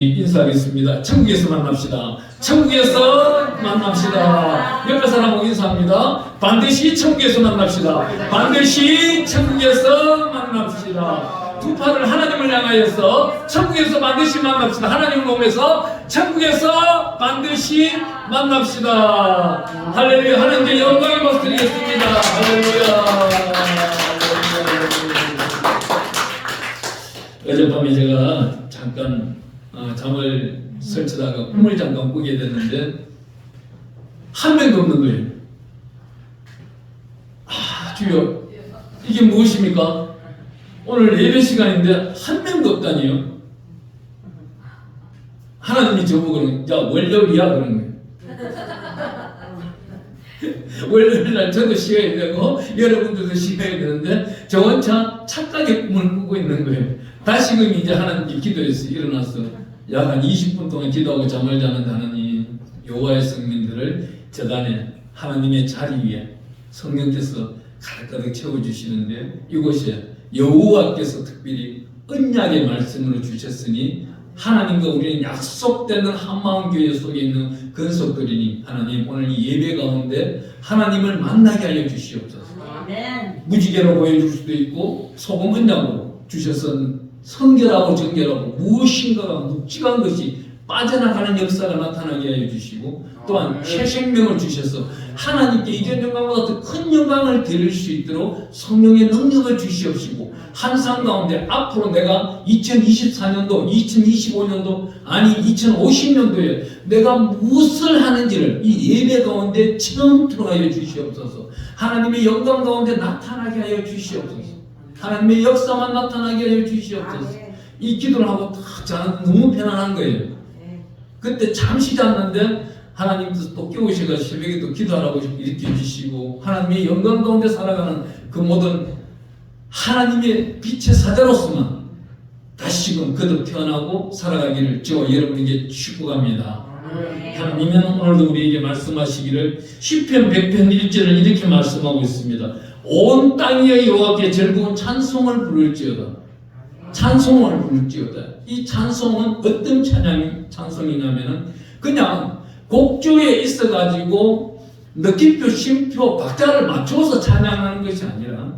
인사하겠습니다. 천국에서 만납시다. 천국에서 만납시다. 옆에 사람하고 인사합니다. 반드시 천국에서 만납시다. 반드시 천국에서 만납시다. 두 팔을 하나님을 향하여서 천국에서 반드시 만납시다. 하나님을 보면서 천국에서 반드시 만납시다. 할렐루야. 하나님께 영광의 박수 드리겠습니다. 할렐루야. 어젯밤에 제가 잠깐 잠을 설치다가 꿈을 잠깐 꾸게 됐는데 한 명도 없는 거예요. 주여, 이게 무엇입니까? 오늘 예배 시간인데 한 명도 없다니요. 하나님이 저보고는 야 월요일이야 그런 거예요. 월요일날 저도 쉬어야 되고 여러분들도 쉬어야 되는데 저 혼자 착각의 꿈을 꾸고 있는 거예요. 다시금 이제 하나님께 기도해서 일어나서 약 한 20분 동안 기도하고 잠을 자는 하나님, 여호와의 성민들을 저단에 하나님의 자리 위에 성령께서 가득가득 채워주시는데 이곳에 여호와께서 특별히 언약의 말씀으로 주셨으니 하나님과 우리는 약속되는 한마음교회 속에 있는 근속들이니 하나님 오늘 이 예배 가운데 하나님을 만나게 하여 주시옵소서. 아멘. 무지개로 보여줄 수도 있고 소금 언약으로 주셔서 성결하고 정결하고 무엇인가가 묵직한 것이 빠져나가는 역사가 나타나게 하여 주시고 또한 새 생명을 주셔서 하나님께 이전 영광보다 더 큰 영광을 드릴 수 있도록 성령의 능력을 주시옵시고 환상 가운데 앞으로 내가 2024년도 2025년도 아니 2050년도에 내가 무엇을 하는지를 이 예배 가운데 처음으로 하여 주시옵소서. 하나님의 영광 가운데 나타나게 하여 주시옵소서. 하나님의 역사만 나타나게 하여 주시옵소서. 이 기도를 하고 딱 자는 너무 편안한 거예요. 그때 잠시 잤는데 하나님께서 또 깨우시고 새벽에 또 기도하라고 일으켜 주시고 하나님의 영광 가운데 살아가는 그 모든 하나님의 빛의 사자로서만 다시금 거듭 태어나고 살아가기를 저와 여러분에게 축복합니다. 하나님은 오늘도 우리에게 말씀하시기를 시편 100편 1절을 이렇게 말씀하고 있습니다. 온 땅이 여호와께 즐거운 찬송을 부를지어다. 찬송을 부를지어다. 이 찬송은 어떤 찬송이냐면은 그냥 곡조에 있어가지고 느낌표, 쉼표, 박자를 맞춰서 찬양하는 것이 아니라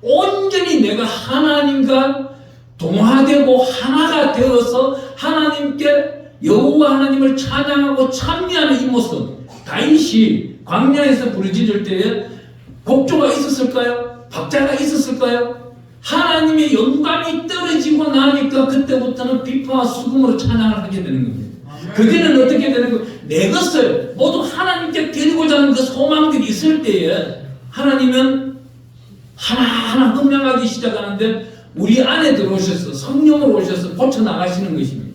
온전히 내가 하나님과 동화되고 하나가 되어서 하나님께 여호와 하나님을 찬양하고 찬미하는 이 모습. 다윗이 광야에서 부르짖을 때에 곡조가 있었을까요? 박자가 있었을까요? 하나님의 영광이 떨어지고 나니까 그때부터는 비파와 수금으로 찬양을 하게 되는 겁니다. 그때는 어떻게 되는 거예요? 내 것을 모두 하나님께 드리고자 하는 그 소망들이 있을 때에 하나님은 하나하나 흠명하기 시작하는데 우리 안에 들어오셔서 성령으로 오셔서 고쳐나가시는 것입니다.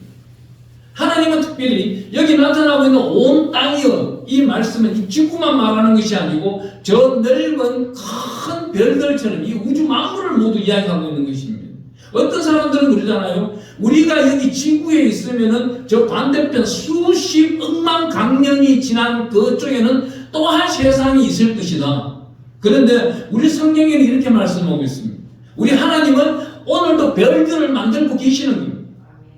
하나님은 특별히 여기 나타나고 있는 온 땅이여 이 말씀은 이 지구만 말하는 것이 아니고 저 넓은 큰 별들처럼 이 우주 만물을 모두 이야기하고 있는 것입니다. 어떤 사람들은 그러잖아요. 우리가 여기 지구에 있으면은 저 반대편 수십 억만 강년이 지난 그쪽에는 또한 세상이 있을 것이다. 그런데 우리 성경에는 이렇게 말씀하고 있습니다. 우리 하나님은 오늘도 별들을 만들고 계시는 겁니다.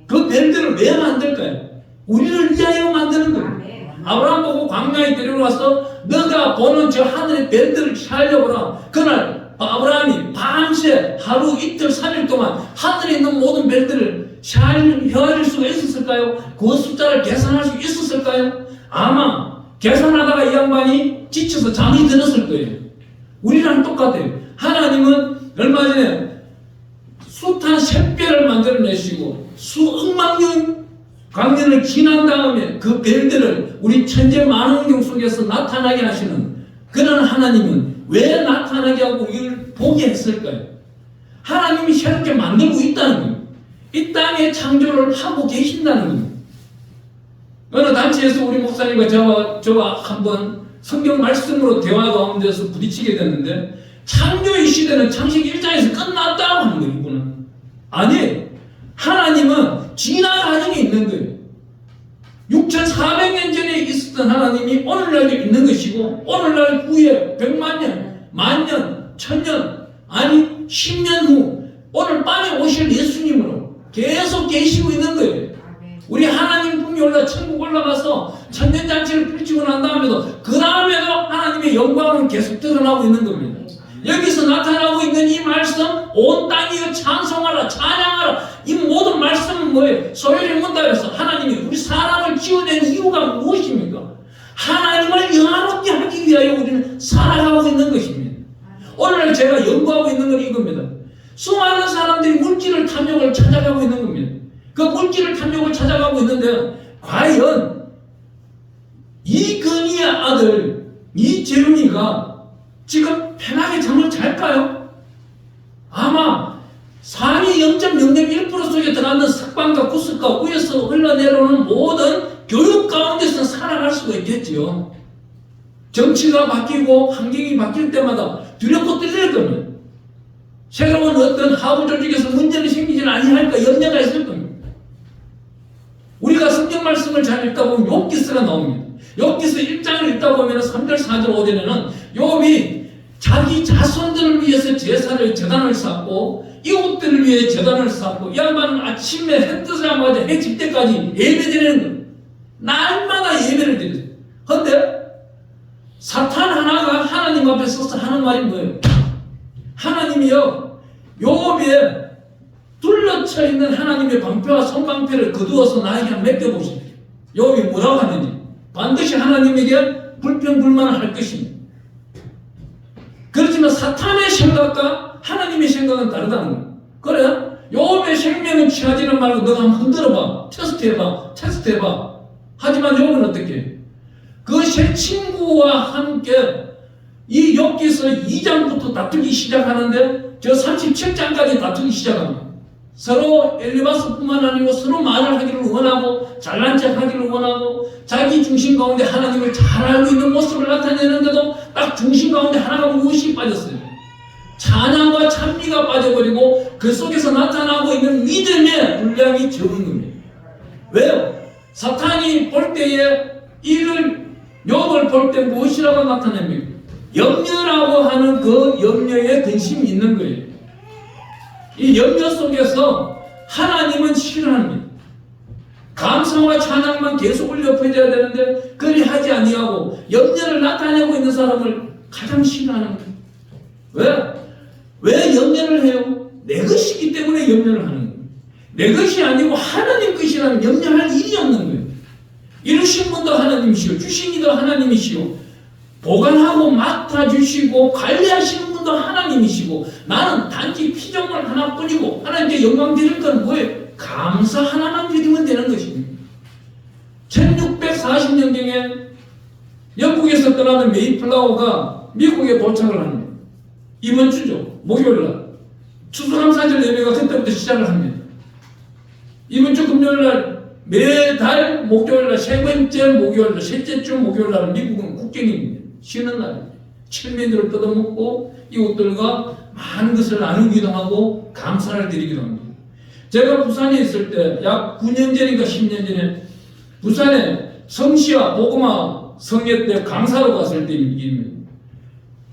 그 별들을 왜 만들까요? 우리를 위하여 만드는 겁니다. 아브라함 보고 광야에 데려와서 너가 보는 저 하늘의 별들을 살려보라. 그날 아브라함이 밤새 하루 이틀 3일 동안 하늘에 있는 모든 별들을 헤아릴 수가 있었을까요? 그 숫자를 계산할 수 있었을까요? 아마 계산하다가 이 양반이 지쳐서 잠이 들었을 거예요. 우리랑 똑같아요. 하나님은 얼마 전에 숱한 샛별을 만들어내시고 수억만 년 광년을 지난 다음에 그 별들을 우리 천재 만원경 속에서 나타나게 하시는 그런 하나님은 왜 나타나게 하고 우리를 보게 했을까요? 하나님이 새롭게 만들고 있다는 거예요. 이 땅에 창조를 하고 계신다는 거예요. 어느 단체에서 우리 목사님과 저와 한번 성경 말씀으로 대화 가운데서 부딪히게 됐는데 창조의 시대는 창세기 1장에서 끝났다고 하는 거예요. 이분은 아니 하나님은 진화 과정이 있는 거예요. 6,400년 전에 있었던 하나님이 오늘날도 있는 것이고 오늘날 후에 100만 년, 만년, 천년 아니 10년 후 오늘 밤에 오실 예수님으로 계속 계시고 있는 거예요. 우리 올라 천국 올라가서 천년잔치를 펼치고 난 다음에도 그 다음에도 하나님의 영광은 계속 드러나고 있는 겁니다. 여기서 나타나고 있는 이 말씀, 온 땅이여 찬송하라, 찬양하라. 이 모든 말씀은 뭐예요? 소요리 문답에서 하나님이 우리 사람을 지어낸 이유가 무엇입니까? 하나님을 영화롭게 하기 위하여 우리는 살아가고 있는 것입니다. 오늘 제가 연구하고 있는 건 이겁니다. 수많은 사람들이 물질을 탐욕을 찾아가고 있는 겁니다. 그 물질을 탐욕을 찾아가고 있는데 과연 이건희의 아들 이재훈이가 지금 편하게 잠을 잘까요? 아마 상위 0.001% 속에 들어가는 석방과 구습과 위에서 흘러내려오는 모든 교육 가운데서 살아갈 수가 있겠지요. 정치가 바뀌고 환경이 바뀔 때마다 두렵고 떨릴 겁니다. 새로운 어떤 하부 조직에서 문제는 생기지 아니할까 염려가 있을 겁니다. 우리가 성경 말씀을 잘 읽다 보면 욥기서가 나옵니다. 욥기서 1장을 읽다 보면 3절, 4절, 5절에는 욥이 자기 자손들을 위해서 제단을 쌓고 이웃들을 위해 제단을 쌓고 이 양반은 아침에 해 뜨자마자 해 질 때까지 예배 드리는 거예요. 날마다 예배를 드렸어요. 그런데 사탄 하나가 하나님 앞에 서서 하는 말이 뭐예요? 하나님이요, 욥에 둘러쳐 있는 하나님의 방패와 손방패를 거두어서 나에게 한번 맡겨보십시오. 욥이 뭐라고 하는지 반드시 하나님에게 불평불만을 할 것입니다. 그렇지만 사탄의 생각과 하나님의 생각은 다르다는 거예요. 그래? 욥의 생명은 취하지는 말고 너가 한번 흔들어봐. 테스트해봐. 하지만 욥은 어떻게 해요? 그 새 친구와 함께 이 욥기서 2장부터 다투기 시작하는데 저 37장까지 다투기 시작합니다. 서로 엘리바스뿐만 아니고 서로 말을 하기를 원하고 잘난 척 하기를 원하고 자기 중심 가운데 하나님을 잘 알고 있는 모습을 나타내는데도 딱 중심 가운데 하나가 무엇이 빠졌어요? 찬양과 찬미가 빠져버리고 그 속에서 나타나고 있는 믿음의 분량이 적은 겁니다. 왜요? 사탄이 볼 때에 욥을 볼 때 무엇이라고 나타냅니까? 염려라고 하는 그 염려에 근심이 있는 거예요. 이 염려 속에서 하나님은 싫어합니다. 감사와 찬양만 계속 올려 퍼져야 되는데 그리 하지 아니하고 염려를 나타내고 있는 사람을 가장 싫어하는 거예요. 왜? 왜 염려를 해요? 내 것이기 때문에 염려를 하는 거예요. 내 것이 아니고 하나님 것이라면 염려할 일이 없는 거예요. 이루신 분도 하나님이시오, 주신 이도 하나님이시오, 보관하고 맡아주시고 관리하시는 분도 하나님이시고 나는 단지 피조물 하나뿐이고 하나님께 영광 드릴 건 뭐예요? 감사 하나만 드리면 되는 것입니다. 1640년경에 영국에서 떠나는 메이플라워가 미국에 도착을 합니다. 이번 주죠. 목요일날 추수감사절 예배가 그때부터 시작을 합니다. 이번 주 금요일날 매달 목요일날 세 번째 목요일날 셋째 주 목요일날은 미국은 국경입니다. 쉬는 날입니다. 칠면들을 뜯어먹고 이웃들과 많은 것을 나누기도 하고 감사를 드리기도 합니다. 제가 부산에 있을 때 약 9년 전인가 10년 전에 부산에 성시와 보그마 성회 때 강사로 갔을 때 일입니다.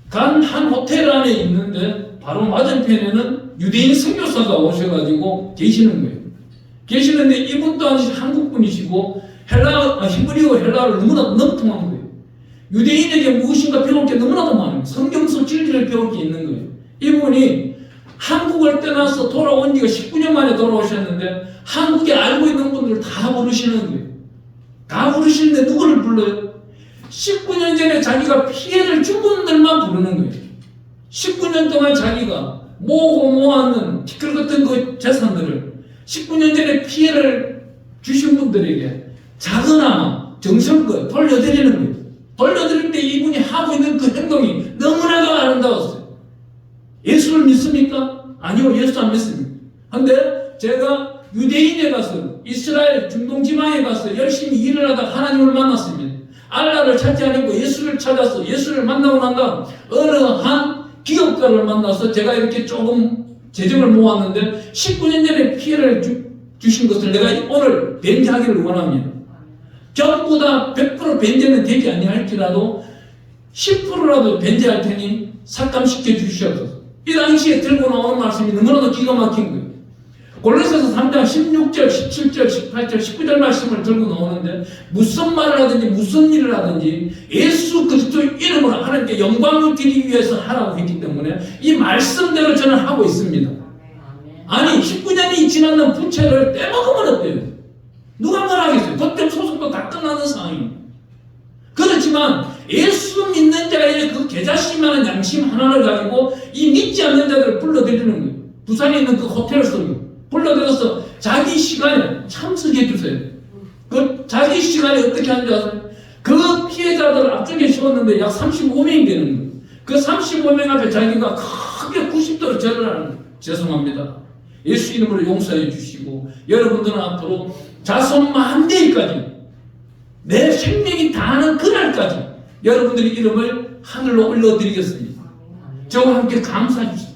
간 한 호텔 안에 있는데 바로 맞은편에는 유대인 선교사가 오셔가지고 계시는 거예요. 계시는데 이분 또한 한국분이시고 히브리어 헬라어를 너무나 능통한 거예요. 유대인에게 무엇인가 배울 게 너무나도 많아요. 성경서 진리를 배울 게 있는 거예요. 이분이 한국을 떠나서 돌아온 지가 19년 만에 돌아오셨는데 한국에 알고 있는 분들을 다 부르시는 거예요. 다 부르시는데 누구를 불러요? 19년 전에 자기가 피해를 준 분들만 부르는 거예요. 19년 동안 자기가 모으고 모았는 티끌 같은 그 재산들을 19년 전에 피해를 주신 분들에게 작은아마 정성껏 돌려드리는 거예요. 돌려드릴 때 이분이 하고 있는 그 행동이 너무나도 아름다웠어요. 예수를 믿습니까? 아니요, 예수 안 믿습니다. 근데 제가 유대인에 가서 이스라엘 중동 지방에 가서 열심히 일을 하다 하나님을 만났습니다. 알라를 찾지 않고 예수를 찾아서 예수를 만나고 난 다음 어느 한 기업가를 만나서 제가 이렇게 조금 재정을 모았는데 19년 전에 피해를 주신 것을 내가 오늘 변제하기를 원합니다. 전부 다 100% 변제는 되지 아니할지라도 10%라도 변제할 테니 삭감시켜 주시옵소서. 이 당시에 들고 나오는 말씀이 너무나도 기가 막힌 거예요. 골로새서 3장 16절, 17절, 18절, 19절 말씀을 들고 나오는데 무슨 말을 하든지 무슨 일을 하든지 예수 그리스도 이름으로 하나님께 영광을 드리기 위해서 하라고 했기 때문에 이 말씀대로 저는 하고 있습니다. 아니 19년이 지났는 부채를 떼먹으면 어때요? 누가 말하겠어요? 법정 소송도 다 끝나는 상황입니다. 그렇지만 예수 믿는 자의 그 계자씨만한 양심 하나를 가지고 이 믿지 않는 자들을 불러들이는 거예요. 부산에 있는 그 호텔 속에 불러들여서 자기 시간에 참석해 주세요. 그 자기 시간에 어떻게 하는지 아세요? 그 피해자들을 앞쪽에 씌웠는데 약 35명이 되는 거예요. 그 35명 앞에 자기가 크게 90도로 절을 하는 거예요. 죄송합니다. 예수 이름으로 용서해 주시고 여러분들은 앞으로 자손 만대까지 내 생명이 다하는 그날까지 여러분들의 이름을 하늘로 올려드리겠습니다. 저와 함께 감사해 주세요.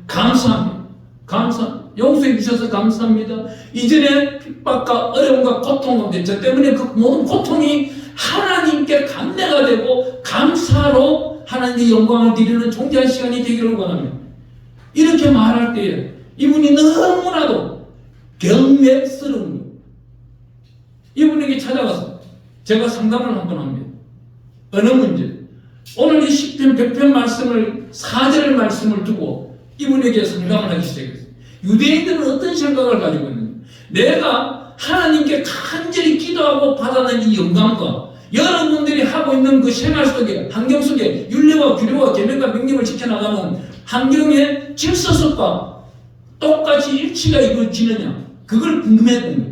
감사합니다. 감사합니다. 용서해 주셔서 감사합니다. 이전에 핍박과 어려움과 고통 가운데 저 때문에 그 모든 고통이 하나님께 감내가 되고 감사로 하나님의 영광을 드리는 존귀한 시간이 되기를 원합니다. 이렇게 말할 때에 이분이 너무나도 경외스러운 거예요. 이분에게 찾아가서 제가 상담을 한번 합니다. 어느 문제? 오늘 이 10편 100편 말씀을 4절의 말씀을 두고 이분에게 상담을 하기 시작했어요. 유대인들은 어떤 생각을 가지고 있느냐? 내가 하나님께 간절히 기도하고 받아낸 이 영광과 여러분들이 하고 있는 그 생활 속에 환경 속에 윤리와 규례와 계명과 명령을 지켜나가는 환경의 질서속과 똑같이 일치가 이루어지느냐? 그걸 궁금했던 거예요.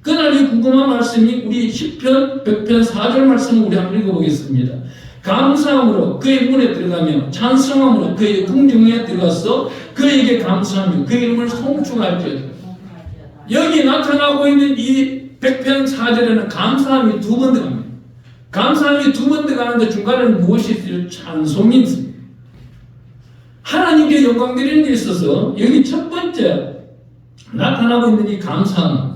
그날 이 궁금한 말씀이 우리 10편 100편 4절 말씀을 우리 한번 읽어보겠습니다. 감사함으로 그의 문에 들어가며 찬송함으로 그의 궁중에 들어가서 그에게 감사하며 그 이름을 송축할지어다. 여기 나타나고 있는 이 100편 4절에는 감사함이 두 번 들어갑니다. 감사함이 두 번 들어가는데 중간에는 무엇이 있어요? 찬송이 있습니다. 하나님께 영광 드리는 데 있어서 여기 첫 번째 나타나고 있는 이 감사함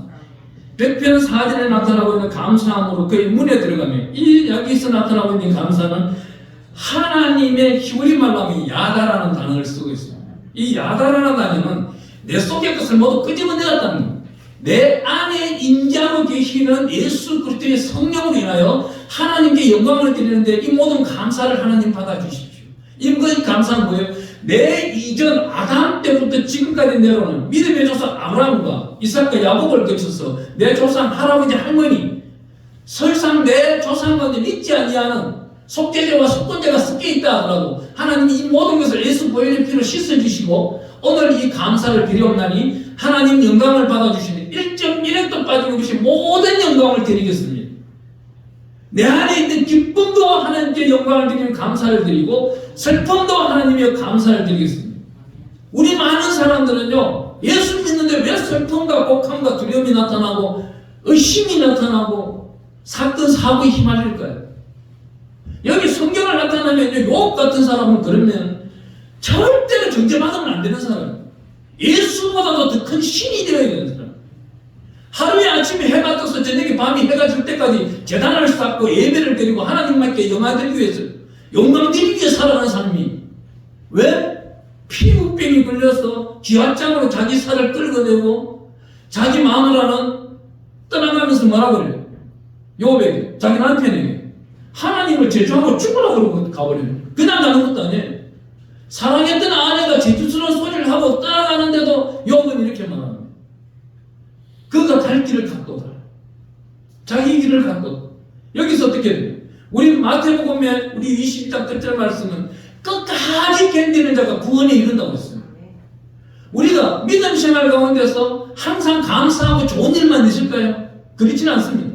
100편 4절에 나타나고 있는 감사함으로 그의 문에 들어가면 이 여기서 나타나고 있는 감사는 하나님의 히브리 말로 하면 야다라는 단어를 쓰고 있습니다. 이 야다라는 단어는 내 속의 것을 모두 끄집어내었다는 겁니다. 내 안에 임재하고 계시는 예수 그리스도의 성령으로 인하여 하나님께 영광을 드리는데 이 모든 감사를 하나님 받아주십시오. 이 감사는 뭐예요? 내 이전 아담 때부터 지금까지 내려오는 믿음의 조상 아브라함과 이삭과 야곱을 거쳐서 내 조상 할아버지 할머니 설상 내 조상 가운데 믿지 아니하는 속죄죄와 속건죄가 섞여 있다 하더라도 하나님이 이 모든 것을 예수 보혈의 피로 씻어주시고 오늘 이 감사를 드리옵나니 하나님 영광을 받아주시니 1.1핵도 빠짐없이 모든 영광을 드리겠습니다. 내 안에 있는 기쁨도 하나님께 영광을 드리며 감사를 드리고 슬픔도 하나님께 감사를 드리겠습니다. 우리 많은 사람들은요 예수 믿는데 왜 슬픔과 곡함과 두려움이 나타나고 의심이 나타나고 사건 사고에 휘말릴까요? 여기 성경을 나타나면 욥 같은 사람은 그러면 절대로 정죄받으면 안 되는 사람, 예수보다도 더 큰 신이 되어야 되는 사람, 하루에 아침에 해가 떠서 저녁에 밤이 해가 질 때까지 제단을 쌓고 예배를 드리고 하나님께 영광 드리기 위해서 영광 드리기 위해 살아가는 사람이 왜? 피부병이 걸려서 쥐화장으로 자기 살을 끌어내고 자기 마누라는 떠나가면서 뭐라 그래요? 욥에게 자기 남편에게 하나님을 제주하고 죽으라고 그러고 가버려요. 그냥 가는 것도 아니에요. 사랑했던 아내가 제주스러운 소리를 하고 떠나가는데도 욥은 이렇게 말합니다. 그가 갈 길을 갔도다. 자기 길을 갔도다. 여기서 어떻게 돼요? 우리 마태복음에 우리 20장 끝절 말씀은 끝까지 견디는 자가 구원에 이른다고 했어요. 우리가 믿음 생활 가운데서 항상 감사하고 좋은 일만 있을까요? 그렇지는 않습니다.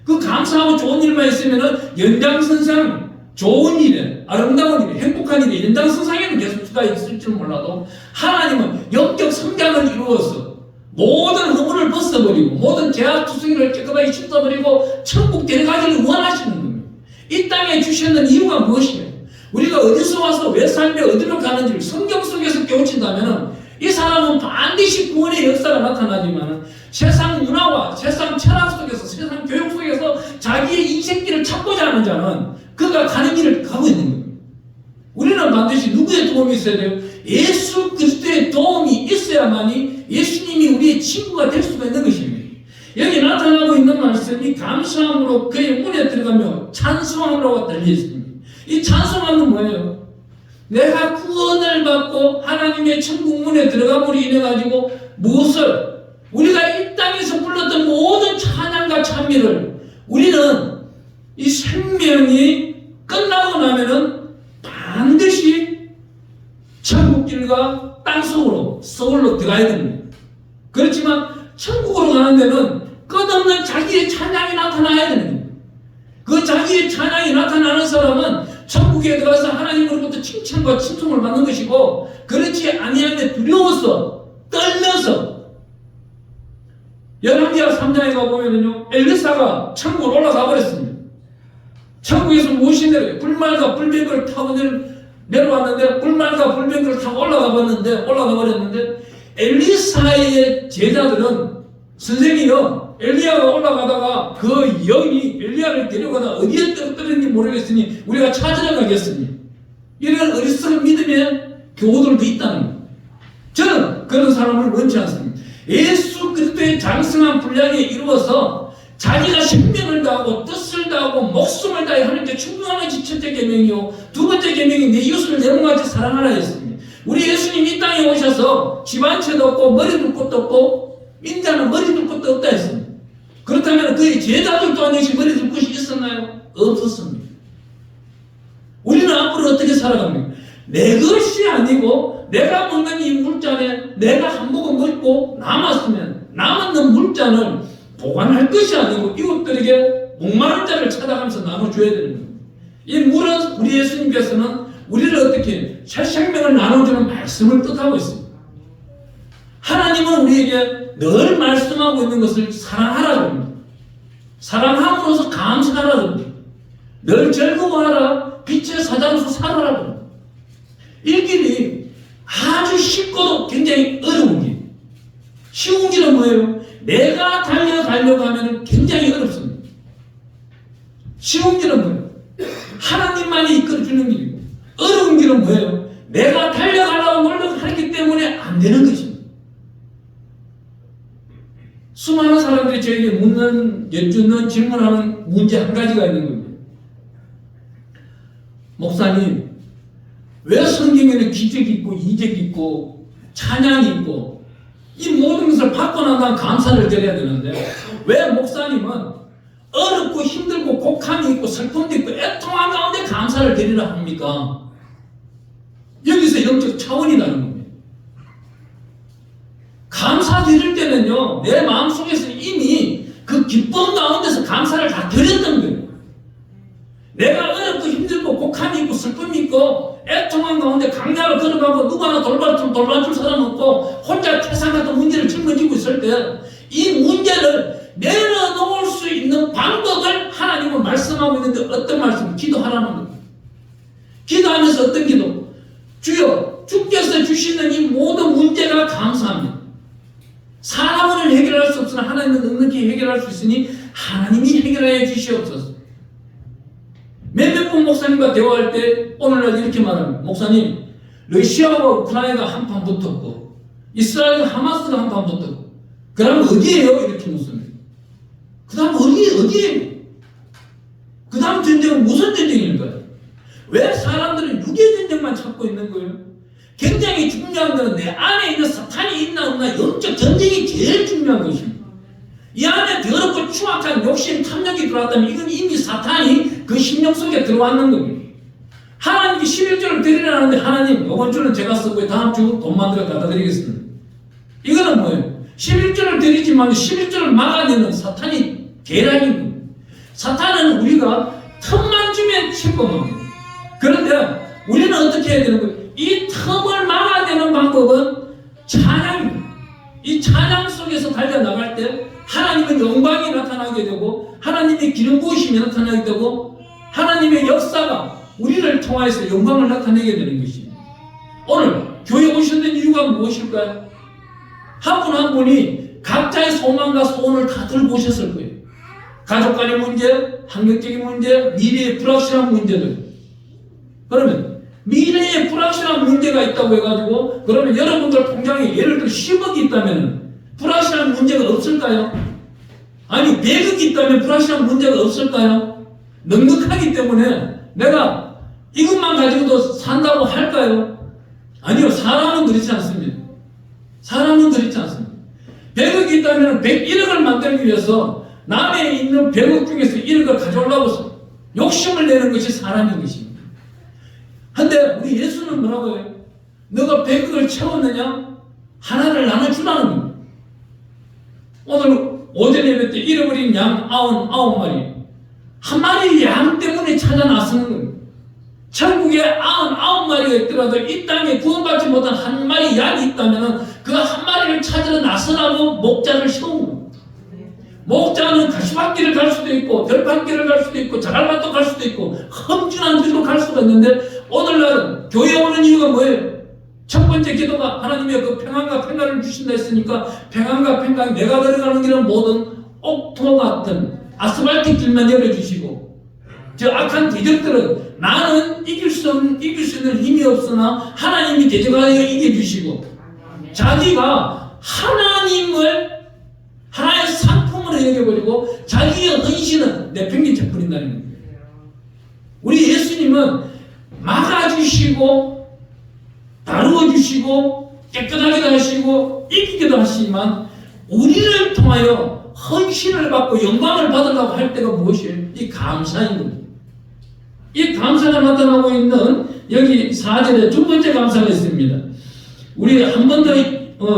그 감사하고 좋은 일만 있으면 연장선상 좋은 일에 아름다운 일에 행복한 일에 연장선상에는 계속 수가 있을 줄 몰라도 하나님은 영적 성장을 이루어서 모든 허물을 벗어버리고 모든 죄악투성이를 깨끗하게 씻어버리고 천국 데려가기를 원하시는 겁니다. 이 땅에 주시는 이유가 무엇이에요? 우리가 어디서 와서 왜 삶에 어디로 가는지를 성경 속에서 깨우친다면 이 사람은 반드시 구원의 역사가 나타나지만 세상 문화와 세상 철학 속에서 세상 교육 속에서 자기의 인생길을 찾고자 하는 자는 그가 가는 길을 가고 있는 겁니다. 우리는 반드시 누구의 도움이 있어야 돼요? 예수 그리스도의 도움이 있어야만이 예수님이 우리 친구가 될 수가 있는 것입니다. 여기 나타나고 있는 말씀이 감사함으로 그의 문에 들어가며 찬송함으로 달려 있습니다. 이 찬송함은 뭐예요? 내가 구원을 받고 하나님의 천국 문에 들어감으로 인해 가지고 무엇을 우리가 이 땅에서 불렀던 모든 찬양과 찬미를 우리는 이 생명이 끝나고 나면은 반드시 천국길과 땅속으로 서울로 들어가야 됩니다. 그렇지만 천국으로 가는 데는 끝없는 자기의 찬양이 나타나야 되는 거예요. 그 자기의 찬양이 나타나는 사람은 천국에 들어가서 하나님으로부터 칭찬과 칭송을 받는 것이고, 그렇지 아니하면 두려워서 떨면서 열왕기하 3장에 가보면요, 엘리사가 천국으로 올라가 버렸습니다. 천국에서 무엇이 내려요? 불말과 불병거를 타고 내려왔는데, 불말과 불병거를 타고 올라가 버렸는데, 엘리사의 제자들은 선생이요, 엘리야가 올라가다가 그 영이 엘리야를 데려가다 어디에 떨어졌는지 모르겠으니 우리가 찾으러 가겠으니, 이런 어리석은 믿음의 교우들도 있다는 거예요. 저는 그런 사람을 원치 않습니다. 예수 그리스도의 장성한 분량에 이루어서 자기가 생명을 다하고 뜻을 다하고 목숨을 다해 하나님께 충성하는 것이 첫째 계명이요, 두 번째 계명이 내 이웃을 내 몸같이 사랑하라 했습니다. 우리 예수님 이 땅에 오셔서 집 한 채도 없고 머리 둘 곳도 없고 인자는 머리 둘 곳도 없다 했습니다. 그렇다면 그의 제자들 또한 역시 머리 둘 곳이 있었나요? 없었습니다. 우리는 앞으로 어떻게 살아갑니까? 내 것이 아니고 내가 먹는 이 물잔에 내가 한 모금 먹고 남았으면 남았는 물잔을 보관할 것이 아니고 이웃들에게 목마른 자를 찾아가면서 나눠줘야 되는 겁니다. 이 물은 우리 예수님께서는 우리를 어떻게 새 생명을 나눠주는 말씀을 뜻하고 있습니다. 하나님은 우리에게 늘 말씀하고 있는 것을 사랑하라고 합니다. 사랑함으로써 감사하라고 합니다. 늘 즐거워하라, 빛의 사자로서 살아라고 합니다. 이 길이 아주 쉽고도 굉장히 어려운 길. 쉬운 길은 뭐예요? 내가 달려가려고 하면 굉장히 어렵습니다. 쉬운 길은 뭐예요? 하나님만이 이끌어주는 길이고, 어려운 길은 뭐예요? 내가 달려가려고 노력하기 때문에 안 되는 것입니다. 수많은 사람들이 저에게 여쭙는 질문하는 문제 한 가지가 있는 겁니다. 목사님, 왜 성경에는 기적이 있고 이적이 있고 찬양이 있고 이 모든 것을 받고 난 다음 감사를 드려야 되는데, 왜 목사님은 어렵고 힘들고 곡함이 있고 슬픔도 있고 애통한 가운데 감사를 드리라 합니까? 여기서 영적 차원이 다른 겁니다. 감사 드릴 때는요, 내 마음속에서 이미 그 기쁨 가운데서 감사를 다 드렸던 거예요. 내가 어렵고 힘들고 곡함이 있고 슬픔이 있고 애통한 가운데 강야를 걸어가고 누구 하나 돌봐줄 사람 없고 혼자 태산 같은 문제를 짊어지고 있을 때 이 문제를 내려놓을 수 있는 방법을 하나님은 말씀하고 있는데, 어떤 말씀? 기도하라는 겁니다. 기도하면서 어떤 기도? 주여, 주께서 주시는 이 모든 문제가 감사합니다. 사람은 해결할 수 없으나 하나님은 넉넉히 해결할 수 있으니 하나님이 해결하여 주시옵소서. 몇몇 분 목사님과 대화할 때 오늘날 이렇게 말합니다. 목사님, 러시아와 우크라이나가 한판 붙었고 이스라엘과 하마스가 한판 붙었고, 그 다음 어디에요? 이렇게 묻습니다. 그 다음 어디에요? 그 다음 전쟁은 무슨 전쟁일까요? 왜 사람들은 육의 전쟁만 찾고 있는 거예요? 굉장히 중요한 것은 내 안에 있는 사탄이 있나 없나, 영적 전쟁이 제일 중요한 것입니다. 이 안에 더럽고 추악한 욕심, 탐욕이 들어왔다면 이건 이미 사탄이 그 심령 속에 들어왔는 겁니다. 하나님이 11조를 드리라는데, 하나님 이번 주는 제가 쓰고 다음 주 돈 만들어 갖다 드리겠습니다. 이거는 뭐예요? 11조를 드리지만 11조를 막아내는 사탄이 계략인 겁니다. 사탄은 우리가 틈만 주면 침범합니다. 그런데 우리는 어떻게 해야 되는 거예요? 이 틈을 막아내는 방법은 찬양입니다. 이 찬양 속에서 달려나갈 때 하나님의 영광이 나타나게 되고, 하나님의 기름 부으심이 나타나게 되고, 하나님의 역사가 우리를 통하여서 영광을 나타내게 되는 것입니다. 오늘 교회 오셨던 이유가 무엇일까요? 한 분 한 분이 각자의 소망과 소원을 다 들고 오셨을 거예요. 가족 간의 문제, 환경적인 문제, 미래의 불확실한 문제들. 그러면 미래에 불확실한 문제가 있다고 해가지고, 그러면 여러분들 통장에 예를 들어 10억이 있다면 불확실한 문제가 없을까요? 아니, 배극이 있다면 불확실한 문제가 없을까요? 넉넉하기 때문에 내가 이것만 가지고도 산다고 할까요? 아니요, 사람은 그렇지 않습니다. 사람은 그렇지 않습니다. 100억이 있다면 101억을 만들기 위해서 남에 있는 100억 중에서 1억을 가져오려고 욕심을 내는 것이 사람인 것입니다. 근데 우리 예수는 뭐라고 해요? 너가 100억을 채웠느냐? 하나를 나눠주라는 겁니다. 오늘 오전 예배 때 잃어버린 양 99마리, 한 마리 양 때문에 찾아 나서는 겁니다. 천국에 99마리가 있더라도 이 땅에 구원받지 못한 한 마리 양이 있다면 그 한 마리를 찾으러 나서라고 목자를 세운 겁니다. 목자는 가시밭길을 갈 수도 있고 들판길을 갈 수도 있고 자갈밭도 갈 수도 있고 험준한 길로 갈 수가 있는데, 오늘날은 교회에 오는 이유가 뭐예요? 첫 번째 기도가 하나님의 그 평안과 평강을 주신다 했으니까, 평안과 평강, 내가 걸어가는 길은 모든 옥토 같은 아스팔트 길만 열어주시고, 저 악한 대적들은 나는 이길 수 있는 힘이 없으나 하나님이 대적하여 이겨주시고, 자기가 하나님을 하나의 상품으로 여겨버리고 자기의 헌신은 내팽개쳐 버린다는 겁니다. 우리 예수님은 막아주시고 다루어주시고 깨끗하게도 하시고 이기게도 하시지만, 우리를 통하여 헌신을 받고 영광을 받으려고 할 때가 무엇이에요? 이 감사인 겁니다. 이 감사가 나타나고 있는 여기 4절에 두 번째 감사가 있습니다. 우리 한 번 더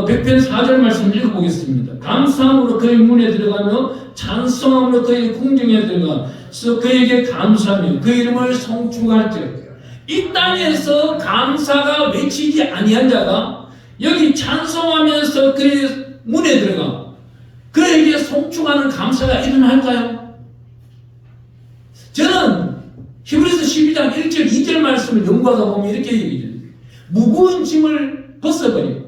100편 4절 말씀 읽어보겠습니다. 감사함으로 그의 문에 들어가며 찬송함으로 그의 궁정에 들어가서 그에게 감사하며 그 이름을 송축할지어다. 이 땅에서 감사가 외치지 아니한 자가 여기 찬송하면서 그의 문에 들어가 그에게 송축하는 감사가 일어날까요? 저는 히브리서 12장 1절 2절 말씀을 연구하다 보면 이렇게 얘기해요. 무거운 짐을 벗어버리고,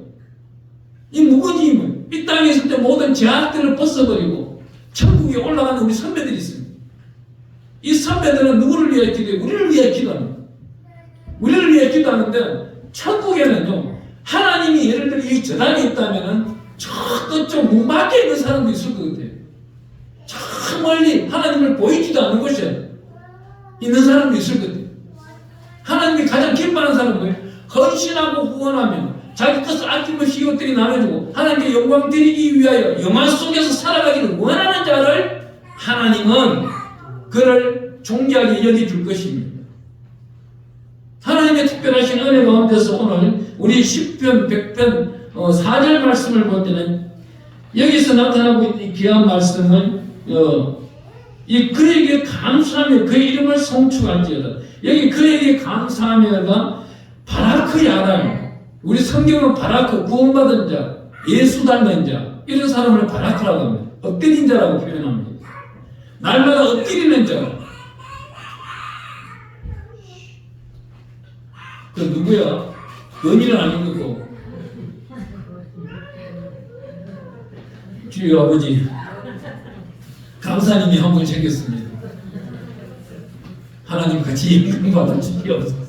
이 무거운 짐을 이 땅에 있을 때 모든 제약들을 벗어버리고 천국에 올라가는 우리 선배들이 있습니다. 이 선배들은 누구를 위해 기도해요? 우리를 위해 기도합니다. 우리를 위해 기도하는데, 천국에는요, 하나님이 예를 들어 이 저단에 있다면은 저 끝쪽 문 밖에 있는 사람도 있을 것 같아요. 저 멀리 하나님을 보이지도 않는 곳에 있는 사람도 있을 것 같아요. 하나님이 가장 기뻐하는 사람은 뭐예요? 헌신하고 후원하며 자기 것을 아낌없이 이웃들이 나눠주고 하나님께 영광 드리기 위하여 영화 속에서 살아가기를 원하는 자를 하나님은 그를 존귀하게 여겨줄 것입니다. 하나님의 특별하신 은혜 가운데서 오늘 우리 10편, 100편 4절 말씀을 볼 때는 여기서 나타나고 있는 귀한 말씀은 이 그에게 감사하며 그의 이름을 송축할지어다. 여기 그에게 감사하며가 바라크 야단, 우리 성경은 바라크, 구원받은 자, 예수 닮은 자, 이런 사람을 바라크라고 합니다. 엎드린 자라고 표현합니다. 날마다 엎드리는 자. 그 누구야? 연인은 아닌 거고. 주여 아버지, 감사님이 한 분 생겼습니다. 하나님 같이 영광받아 주시옵소서.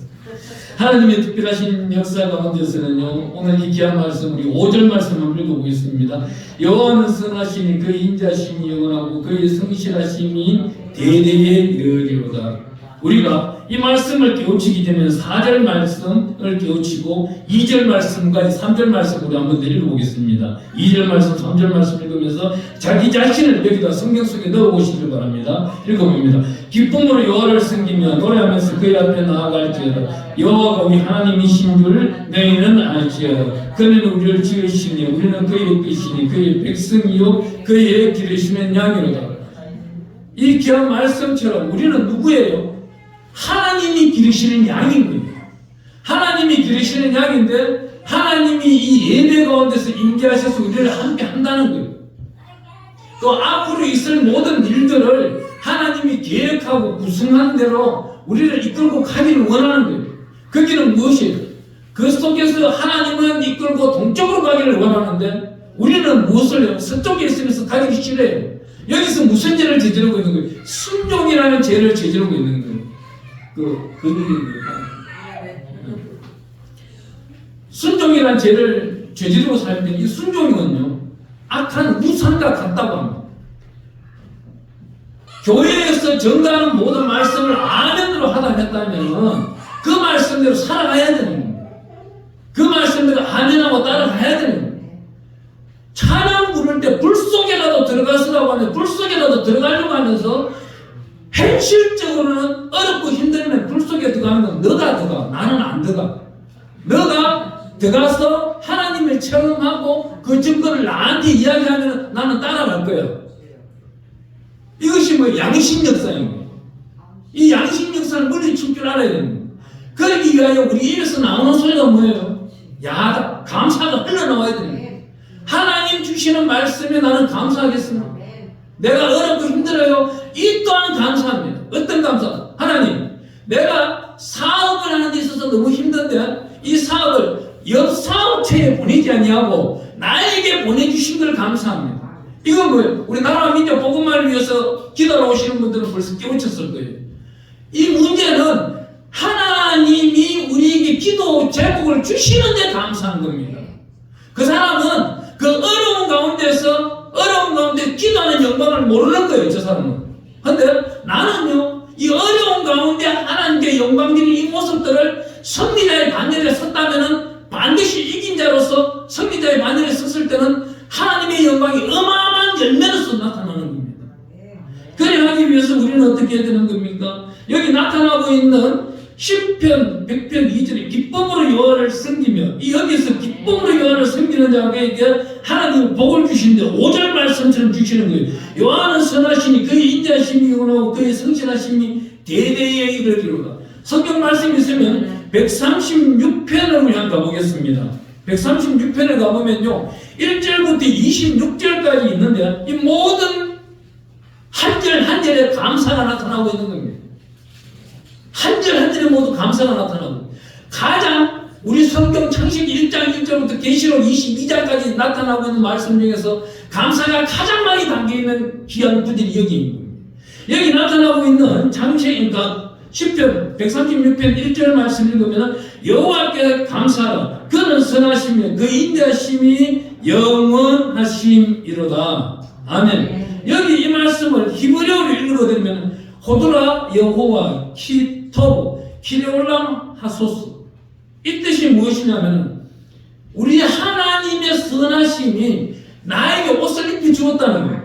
하나님의 특별하신 역사 가운데서는요, 오늘 이 귀한 말씀, 우리 5절 말씀을 읽어보겠습니다. 여호와는 선하시니 그의 인자심이 영원하고 그의 성실하심이 대대에 이르리로다. 우리가 이 말씀을 깨우치기 전에 4절 말씀을 깨우치고 2절 말씀까지 3절 말씀으로 한번 읽어보겠습니다. 2절 말씀, 3절 말씀 읽으면서 자기 자신을 여기다 성경 속에 넣어보시길 바랍니다. 읽어봅니다. 기쁨으로 여호와를 섬기며 노래하면서 그의 앞에 나아갈지어다. 여호와가 우리 하나님이신 줄 너희는 알지어다. 그는 우리를 지으시니 우리는 그의 뜻이니 그의 백성이요 그의 기르시는 양이로다. 이 귀한 말씀처럼 우리는 누구예요? 하나님이 기르시는 양인 거예요. 하나님이 기르시는 양인데 하나님이 이 예배 가운데서 임재하셔서 우리를 함께 한다는 거예요. 또 앞으로 있을 모든 일들을 하나님이 계획하고 구성한 대로 우리를 이끌고 가기를 원하는 거예요. 그 길은 무엇이에요? 그 속에서 하나님은 이끌고 동쪽으로 가기를 원하는데 우리는 무엇을 해요? 서쪽에 있으면서 가기 싫어해요. 여기서 무슨 죄를 저지르고 있는 거예요? 순종이라는 죄를 저지르고 있는 거예요. 순종이라는 죄를 저지르고 살 때 이 순종은요, 악한 우상과 같다고 합니다. 교회에서 전가하는 모든 말씀을 아멘으로 하다 했다면 그 말씀대로 살아가야 되는 겁니다. 그 말씀대로 아멘하고 따라가야 되는 겁니다. 찬양 부를 때 불 속에라도 들어가서라고 하면 불 속에라도 들어가려고 하면서 현실적으로는 어렵고 힘들면 불 속에 들어가면 너가 들어가, 나는 안 들어가. 너가 들어가서 하나님을 체험하고 그 증거를 나한테 이야기하면 나는 따라갈 거야. 이것이 뭐 양심 역사입니다. 이 양심 역사를 물리칠 줄 알아야 됩니다. 그러기 위하여 우리 입에서 나오는 소리가 뭐예요? 야다, 감사가 흘러나와야 됩니다. 하나님 주시는 말씀에 나는 감사하겠습니다. 내가 어렵고 힘들어요. 이 또한 감사합니다. 어떤 감사? 하나님, 내가 사업을 하는 데 있어서 너무 힘든데 이 사업을 옆 사업체에 보내지 아니하고 나에게 보내주신 걸 감사합니다. 이건 뭐예요? 우리 나라와 민족 복음만을 위해서 기도하러 오시는 분들은 벌써 깨우쳤을 거예요. 이 문제는 하나님이 우리에게 기도 제목을 주시는데 감사한 겁니다. 그 사람은 그 어려운 가운데 기도하는 영광을 모르는 거예요, 저 사람은. 근데 나는요, 이 어려운 가운데 하나님께 영광 드리는 이 모습들을 승리자의 반열에 섰다면은 반드시 이긴 자로서 승리자의 반열에 섰을 때는 하나님의 영광이 어마어마한 열매로서 나타나는 겁니다. 그래 하기 위해서 우리는 어떻게 해야 되는 겁니까? 여기 나타나고 있는 10편, 100편 2절에 기쁨으로 여호와를 섬기며, 이 여기서 기쁨으로 여호와를 섬기는 자에게 하나님은 복을 주시는데 5절 말씀처럼 주시는 거예요. 여호와는 선하시니 그의 인자하심이 영원하고 그의 성실하심이 대대에 이르리로다. 성경 말씀이 있으면 136편을 우리 한번 가보겠습니다. 136편을 가보면요, 1절부터 26절까지 있는데 이 모든 한 절 한 절에 감사가 나타나고 있는 겁니다. 한 절 한 절에 모두 감사가 나타나고, 가장 우리 성경 창세기 1장 1절부터 계시록 22장까지 나타나고 있는 말씀 중에서 감사가 가장 많이 담겨있는 귀한 구절이 여기 있는 겁니다. 여기 나타나고 있는 창세기, 그러니까 10편 136편 1절 말씀 읽으면 여호와께 감사하라. 그는 선하시며 그 인자하심이 영원하심이로다. 아멘. 여기 이 말씀을 히브리어로 읽어드리면 호드라 여호와 키토브 키레올람 하소스, 이 뜻이 무엇이냐면 우리 하나님의 선하심이 나에게 옷을 입혀 주었다는 거예요.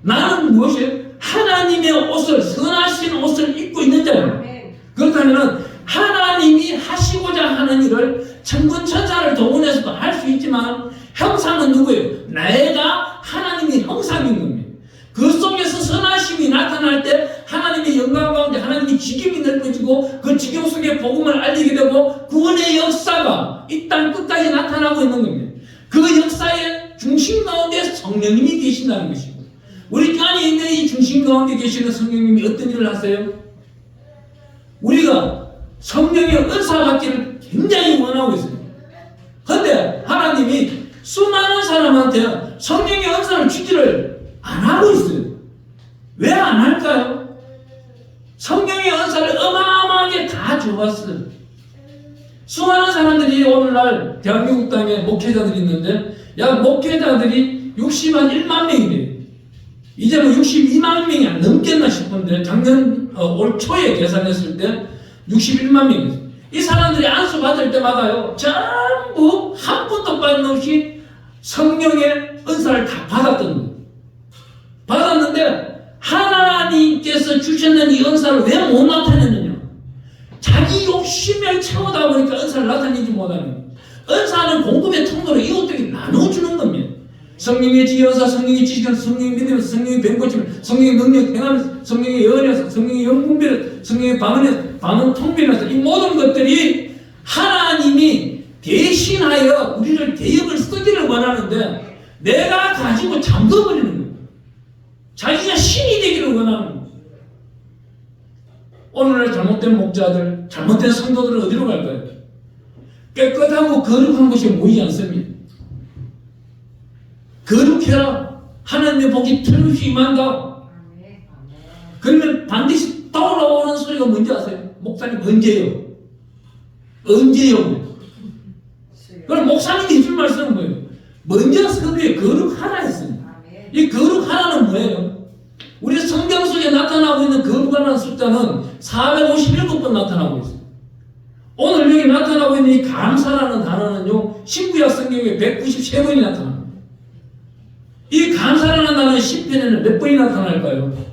나는 무엇이에요? 하나님의 옷을, 선하신 옷을 입고 있는 자예요. 그렇다면 하나님이 하시고자 하는 일을 천군천사를 동원해서도 할 수 있지만 형상은 누구예요? 내가 하나님의 형상인 겁니다. 그 속에서 선하심이 나타날 때 하나님의 영광 가운데 하나님의 지경이 넓어지고 그 지경 속에 복음을 알리게 되고 구원의 역사가 이 땅 끝까지 나타나고 있는 겁니다. 그 역사의 중심 가운데 성령님이 계신다는 것이고, 우리 안에 있는 이 중심 가운데 계시는 성령님이 어떤 일을 하세요? 우리가 성령의 은사 받기를 굉장히 원하고 있어요. 그런데 하나님이 수많은 사람한테 성령의 은사를 주지를 안 하고 있어요. 왜 안 할까요? 성령의 은사를 어마어마하게 다 줘봤어요. 수많은 사람들이 오늘날 대한민국 땅에 목회자들이 있는데 약 목회자들이 60만 1만 명이래요. 이제 뭐 62만 명이 안 넘겠나 싶은데 작년 올 초에 계산했을 때 61만 명이었어요. 이 사람들이 안수 받을 때마다요, 전부 한 푼도 빠짐없이 성령의 은사를 다 받았던 거예요. 받았는데 하나님께서 주셨는 이 은사를 왜 못 나타내느냐? 자기 욕심을 채우다 보니까 은사를 나타내지 못하는 거예요. 은사는 공급의 통로로 이웃들에게 나눠주는 겁니다. 성령의 지혜연사, 성령의 지식은, 성령의 믿음, 성령의 병고침, 성령의 능력, 행함, 성령의 예언에서, 성령의 영분별, 성령의 방언 통변에서, 이 모든 것들이 하나님이 대신하여 우리를 대역을 쓰기를 원하는데 내가 가지고 잠궈버리는 거예요. 자기가 신이 되기를 원하는 거예요. 오늘날 잘못된 목자들, 잘못된 성도들은 어디로 갈까요? 깨끗하고 거룩한 곳에 모이지 않습니다. 거룩해라. 하나님의 복이 틀림없이 임한다. 그러면 반드시 떠올라오는 소리가 뭔지 아세요? 목사님 언제요? 언제요? 그럼 목사님이 해줄 말씀은 뭐예요? 먼저 섭외 그의 거룩 하나였습니다. 이 거룩 하나는 뭐예요? 우리 성경 속에 나타나고 있는 거룩하다는 숫자는 457번 나타나고 있어요. 오늘 여기 나타나고 있는 이 감사라는 단어는요, 신구약 성경에 193번이 나타납니다. 이 감사라는 단어는 시편에는 몇 번이 나타날까요?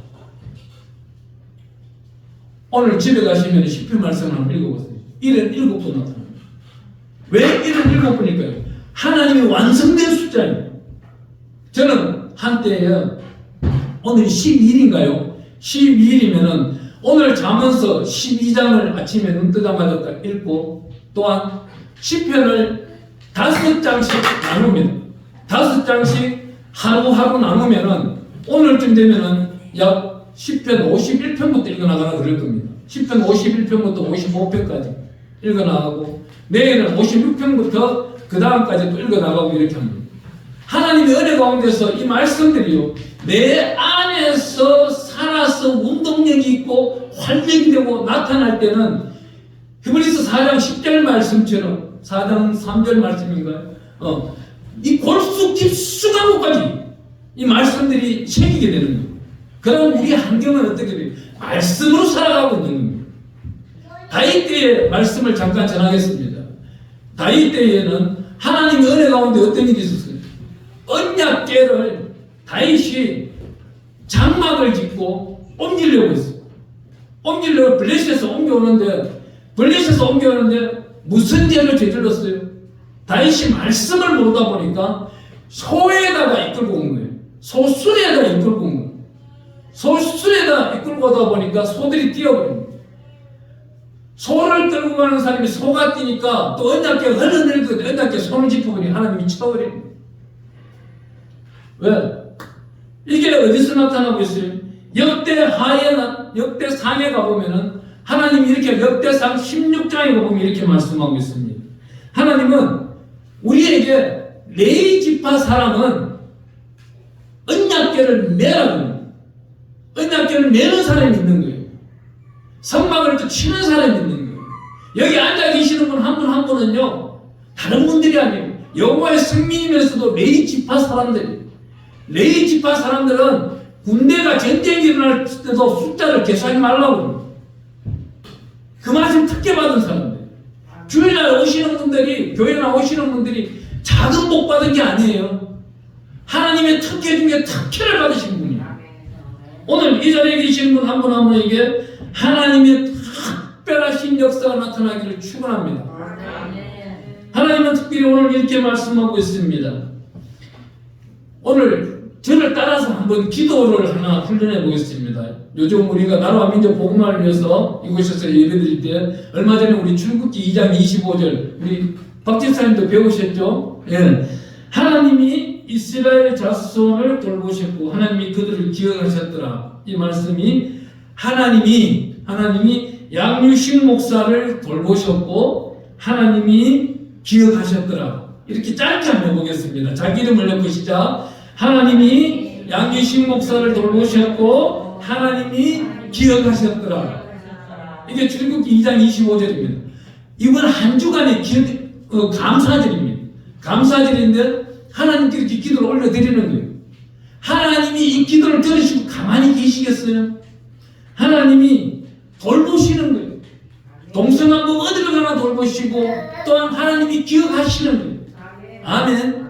오늘 집에 가시면 시편 말씀을 한번 읽어보세요. 77번 나타납니다. 왜 77번일까요? 하나님이 완성된 숫자입니다. 저는 한때에 오늘이 12일인가요? 12일이면은 오늘 자면서 12장을 아침에 눈 뜨자마자 읽고 또한 시편을 5장씩 나눕니다. 5장씩 하루하루 나누면은 오늘쯤 되면은 약 시편 51편부터 읽어나가라 그럴 겁니다. 시편 51편부터 55편까지 읽어나가고 내일은 56편부터 그 다음까지 또 읽어나가고 이렇게 합니다. 하나님의 은혜 가운데서 이 말씀들이요, 내 안에서 살아서 운동력이 있고 활력이 되고 나타날 때는 히브리서 4장 10절 말씀처럼 4장 3절 말씀인가요? 이 골수 깊숙한 곳까지 이 말씀들이 새기게 되는 거예요. 그럼 우리 환경은 어떻게 돼요? 말씀으로 살아가고 있는 겁니다. 다윗 때의 말씀을 잠깐 전하겠습니다. 다윗 때에는 하나님의 은혜 가운데 어떤 일이 있었어요? 언약궤를 다윗이 장막을 짓고 옮기려고 했어요. 옮기려고 블레셋에서 옮겨오는데 무슨 죄를 저질렀어요? 다윗이 말씀을 모르다 보니까 소에다가 이끌고 온 거예요. 소술에다 이끌고 온 거예요. 소술에다 이끌고 오다 보니까 소들이 뛰어버립니다. 소를 끌고 가는 사람이 소가 뛰니까 또 언약궤가 흘러내리거든. 언약궤 손을 짚어버리니 하나님이 쳐버립니다. 왜? 이게 어디서 나타나고 있어요? 역대상에 가보면은 하나님이 이렇게 역대상 16장에 가보면 이렇게 말씀하고 있습니다. 하나님은 우리에게 레위 지파 사람은 언약궤를 매라고, 언약궤를 매는 사람이 있는 거예요. 성막을 또 치는 사람이 있는 거예요. 여기 앉아 계시는 분 한 분 한 분은요, 다른 분들이 아니에요. 여호와의 승민이면서도 레위 지파 사람들이에요. 레위 지파 사람들은 군대가 전쟁이 일어날 때도 숫자를 계산하지 말라고 합니다. 그 말씀 특혜 받은 사람들. 주일날 오시는 분들이, 교회 나오시는 분들이 작은 복 받은 게 아니에요. 하나님의 특혜 중에 특혜를 받으신 분이에요. 오늘 이 자리에 계시는 분 한 분 한 분에게 하나님의 특별하신 역사가 나타나기를 축원합니다. 하나님은 특별히 오늘 이렇게 말씀하고 있습니다. 오늘 저를 따라서 한번 기도를 하나 훈련해 보겠습니다. 요즘 우리가 나라와 민족 복음화를 위해서 이곳에서 예배드릴 때 얼마 전에 우리 출국기 2장 25절 우리 박집사님도 배우셨죠? 예. 하나님이 이스라엘 자손을 돌보셨고 하나님이 그들을 기억하셨더라. 이 말씀이 하나님이 양유식 목사를 돌보셨고 하나님이 기억하셨더라. 이렇게 짧게 한번 보겠습니다. 자기 이름을 넣고 시작. 하나님이 양유식 목사를 돌보셨고 하나님이 기억하셨더라. 이게 출애굽기 2장 25절입니다. 이번 한 주간의 감사절입니다. 감사절인데 하나님께 이렇게 기도를 올려드리는 거예요. 하나님이 이 기도를 들으시고 가만히 계시겠어요? 하나님이 돌보시는 거예요. 동성하고 어디를 가나 돌보시고 또한 하나님이 기억하시는 거예요. 아멘.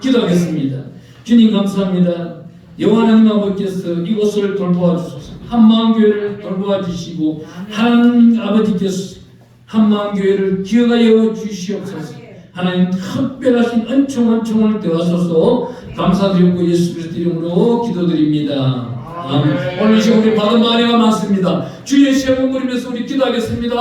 기도하겠습니다. 주님 감사합니다. 여호와 하나님 아버지께서 이곳을 돌보아 주소서. 한마음교회를 돌보아 주시고 하나님 아버지께서 한마음교회를 기억하여 주시옵소서. 하나님 특별하신 은총을 더하소서. 감사드리고 예수 그리스도 이름으로 기도드립니다. 아멘. 오늘 시간 우리 받은 은혜가 많습니다. 주의 시험을 부리면서 우리 기도하겠습니다.